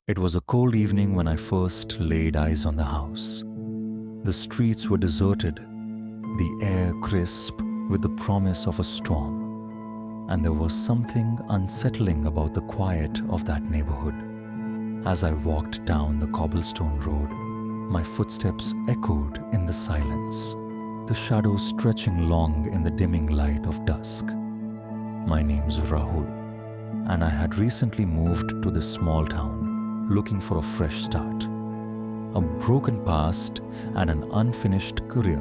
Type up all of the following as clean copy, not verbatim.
It was a cold evening when I first laid eyes on the house. The streets were deserted, the air crisp with the promise of a storm, and there was something unsettling about the quiet of that neighborhood. As I walked down the cobblestone road, my footsteps echoed in the silence, the shadows stretching long in the dimming light of dusk. My name's Rahul, and I had recently moved to this small town, looking for a fresh start. A broken past and an unfinished career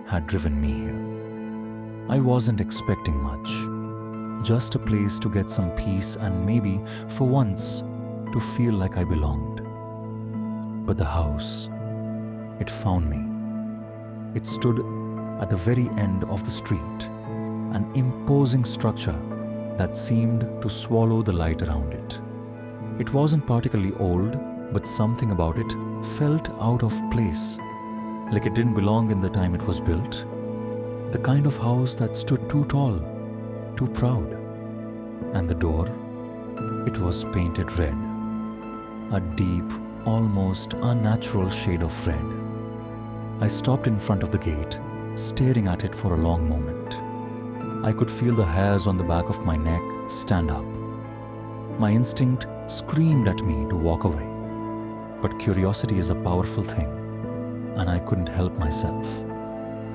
had driven me here. I wasn't expecting much, just a place to get some peace and maybe, for once, to feel like I belonged. But the house, it found me. It stood at the very end of the street, an imposing structure that seemed to swallow the light around it. It wasn't particularly old, but something about it felt out of place, like it didn't belong in the time it was built. The kind of house that stood too tall, too proud. And the door, it was painted red, a deep, almost unnatural shade of red. I stopped in front of the gate, staring at it for a long moment. I could feel the hairs on the back of my neck stand up. My instinct screamed at me to walk away. But curiosity is a powerful thing, and I couldn't help myself.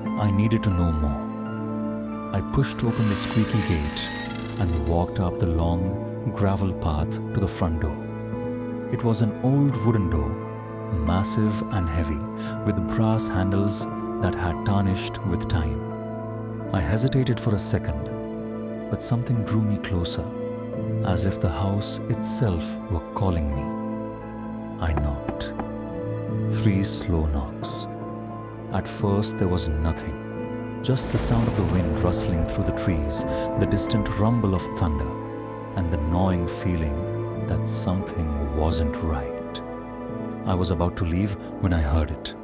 I needed to know more. I pushed open the squeaky gate and walked up the long gravel path to the front door. It was an old wooden door, massive and heavy, with brass handles that had tarnished with time. I hesitated for a second, but something drew me closer, as if the house itself were calling me. I knocked. 3 slow knocks. At first there was nothing, just the sound of the wind rustling through the trees, the distant rumble of thunder, and the gnawing feeling that something wasn't right. I was about to leave when I heard it.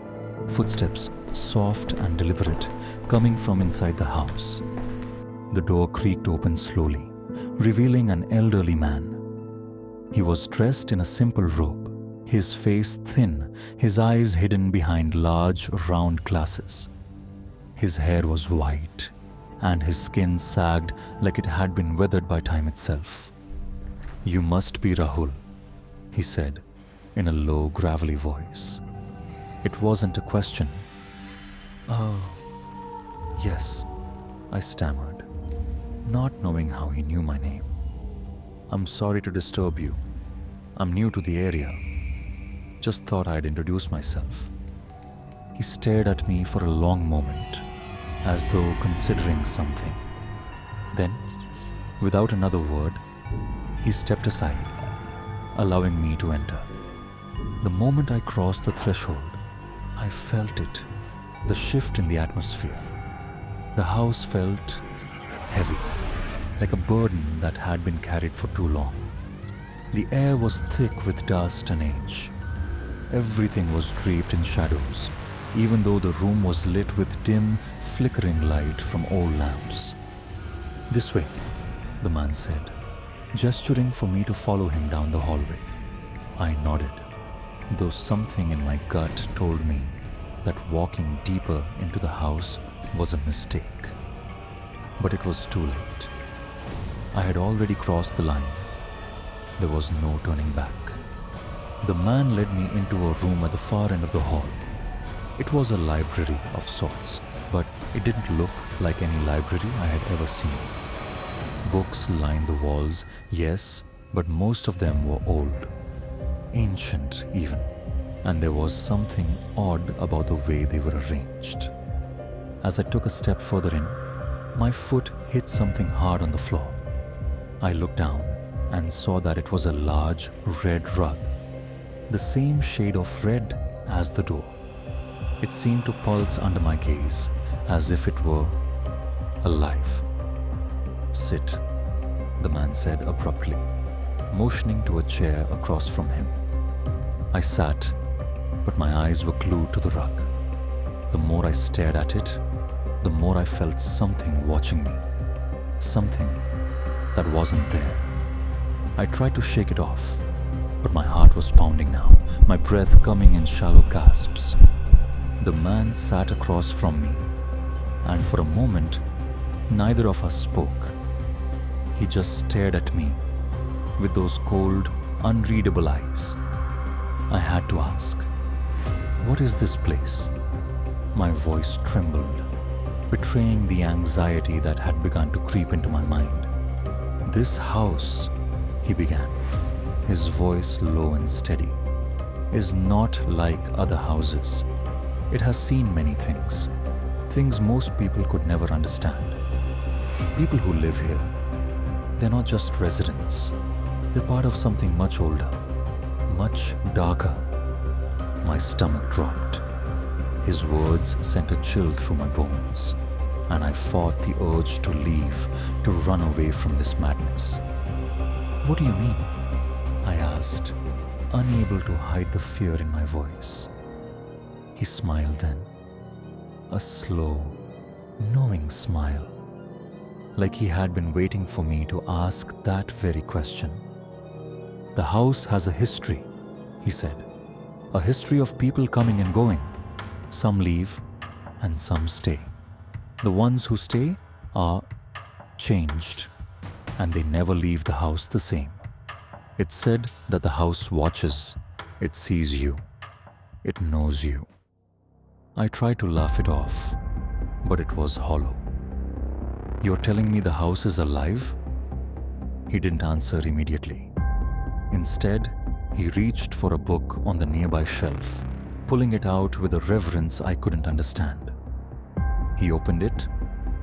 Footsteps, soft and deliberate, coming from inside the house. The door creaked open slowly, revealing an elderly man. He was dressed in a simple robe, his face thin, his eyes hidden behind large, round glasses. His hair was white, and his skin sagged like it had been weathered by time itself. "You must be Rahul," he said, in a low, gravelly voice. It wasn't a question. "Oh, yes," I stammered, not knowing how he knew my name. "I'm sorry to disturb you. I'm new to the area. Just thought I'd introduce myself." He stared at me for a long moment, as though considering something. Then, without another word, he stepped aside, allowing me to enter. The moment I crossed the threshold, I felt it, the shift in the atmosphere. The house felt heavy, like a burden that had been carried for too long. The air was thick with dust and age. Everything was draped in shadows, even though the room was lit with dim, flickering light from old lamps. "This way," the man said, gesturing for me to follow him down the hallway. I nodded, though something in my gut told me that walking deeper into the house was a mistake. But it was too late. I had already crossed the line. There was no turning back. The man led me into a room at the far end of the hall. It was a library of sorts, but it didn't look like any library I had ever seen. Books lined the walls, yes, but most of them were old, ancient even, and there was something odd about the way they were arranged. As I took a step further in, my foot hit something hard on the floor. I looked down and saw that it was a large red rug, the same shade of red as the door. It seemed to pulse under my gaze, as if it were alive. "Sit," the man said abruptly, motioning to a chair across from him. I sat, but my eyes were glued to the rug. The more I stared at it, the more I felt something watching me. Something that wasn't there. I tried to shake it off, But my heart was pounding now, my breath coming in shallow gasps. The man sat across from me, and for a moment, neither of us spoke. He just stared at me with those cold, unreadable eyes. I had to ask, "What is this place?" My voice trembled, betraying the anxiety that had begun to creep into my mind. "This house," he began, his voice low and steady, "is not like other houses. It has seen many things, things most people could never understand. People who live here, they're not just residents. They're part of something much older, much darker." My stomach dropped. His words sent a chill through my bones, and I fought the urge to leave, to run away from this madness. "What do you mean?" I asked, unable to hide the fear in my voice. He smiled then, a slow, knowing smile, like he had been waiting for me to ask that very question. "The house has a history," he said, "a history of people coming and going. Some leave and some stay. The ones who stay are changed, and they never leave the house the same. It's said that the house watches, it sees you, it knows you." I tried to laugh it off, but it was hollow. "You're telling me the house is alive?" He didn't answer immediately. Instead, he reached for a book on the nearby shelf, pulling it out with a reverence I couldn't understand. He opened it,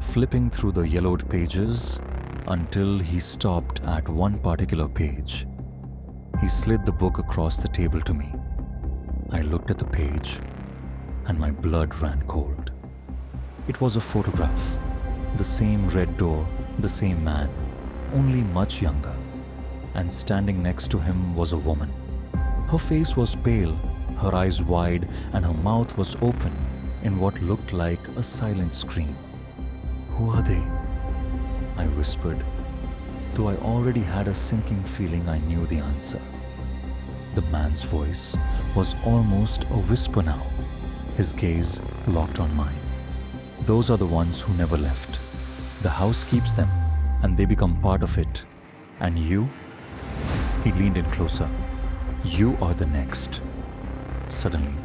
flipping through the yellowed pages until he stopped at one particular page. He slid the book across the table to me. I looked at the page, and my blood ran cold. It was a photograph. The same red door, the same man, only much younger. And standing next to him was a woman. Her face was pale, her eyes wide, and her mouth was open in what looked like a silent scream. "Who are they?" I whispered, though I already had a sinking feeling I knew the answer. The man's voice was almost a whisper now, his gaze locked on mine. "Those are the ones who never left. The house keeps them, and they become part of it. And you?" He leaned in closer. "You are the next." Suddenly,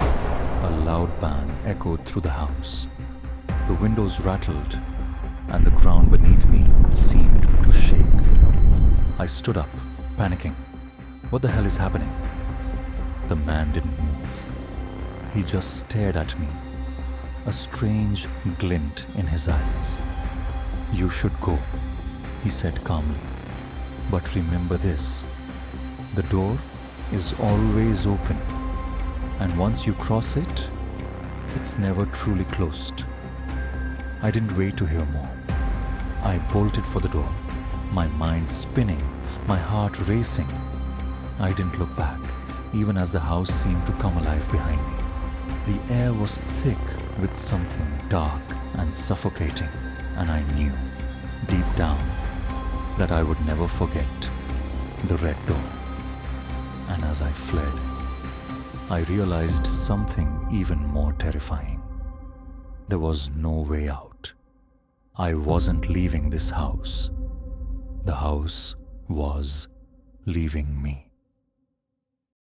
a loud bang echoed through the house. The windows rattled, and the ground beneath me seemed to shake. I stood up, panicking. What the hell is happening? The man didn't move. He just stared at me, a strange glint in his eyes. "You should go," he said calmly. "But remember this. The door is always open, and once you cross it, it's never truly closed." I didn't wait to hear more. I bolted for the door, my mind spinning, my heart racing. I didn't look back, even as the house seemed to come alive behind me. The air was thick with something dark and suffocating, and I knew, deep down, that I would never forget the red door. And as I fled, I realized something even more terrifying. There was no way out. I wasn't leaving this house. The house was leaving me.